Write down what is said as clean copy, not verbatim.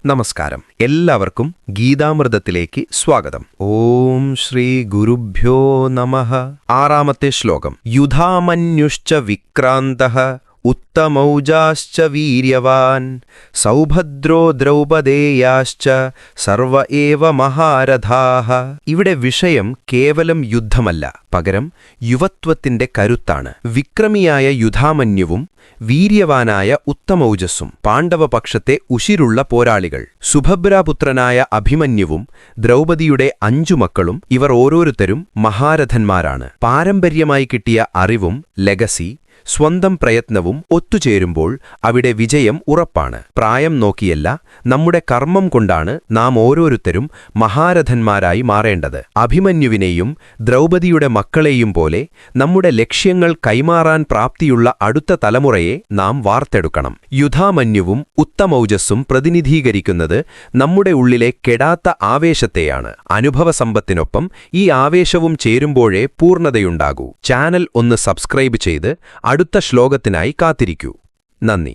നമസ്കാരം. എല്ലാവർക്കും ഗീതാമൃതത്തിലേക്ക് സ്വാഗതം. ഓം ശ്രീ ഗുരുഭ്യോ നമഃ. ആറാമത്തെ ശ്ലോകം. യുധാമന്യുശ്ച വിക്രാന്തഃ ഉത്തമൗജാശ്ച വീര്യവാൻ സൗഭദ്രോ ദ്രൗപദേയാശ്ച സർവ ഏവ മഹാരഥാഃ. ഇവിടെ വിഷയം കേവലം യുദ്ധമല്ല, പകരം യുവത്വത്തിന്റെ കരുത്താണ്. വിക്രമിയായ യുധാമന്യുവും വീര്യവാനായ ഉത്തമൗജസ്സും പാണ്ഡവപക്ഷത്തെ ഉശിരുള്ള പോരാളികൾ. സുഭദ്രാപുത്രനായ അഭിമന്യുവും ദ്രൗപദിയുടെ 5 മക്കളും ഇവർ ഓരോരുത്തരും മഹാരഥന്മാരാണ്. പാരമ്പര്യമായി കിട്ടിയ അറിവും ലെഗസി, സ്വന്തം പ്രയത്നവും ഒത്തുചേരുമ്പോൾ അവിടെ വിജയം ഉറപ്പാണ്. പ്രായം നോക്കിയല്ല, നമ്മുടെ കർമ്മം കൊണ്ടാണ് നാം ഓരോരുത്തരും മഹാരഥന്മാരായി മാറേണ്ടത്. അഭിമന്യുവിനെയും ദ്രൗപദിയുടെ മക്കളെയും പോലെ നമ്മുടെ ലക്ഷ്യങ്ങൾ കൈമാറാൻ പ്രാപ്തിയുള്ള അടുത്ത തലമുറയെ നാം വാർത്തെടുക്കണം. യുധാമന്യുവും ഉത്തമൗജസ്സും പ്രതിനിധീകരിക്കുന്നത് നമ്മുടെ ഉള്ളിലെ കെടാത്ത ആവേശത്തെയാണ്. അനുഭവസമ്പത്തിനൊപ്പം ഈ ആവേശവും ചേരുമ്പോഴേ പൂർണ്ണതയുണ്ടാകൂ. ചാനൽ ഒന്ന് സബ്സ്ക്രൈബ് ചെയ്ത് അടുത്ത ശ്ലോകത്തിനായി കാത്തിരിക്കൂ. നന്ദി.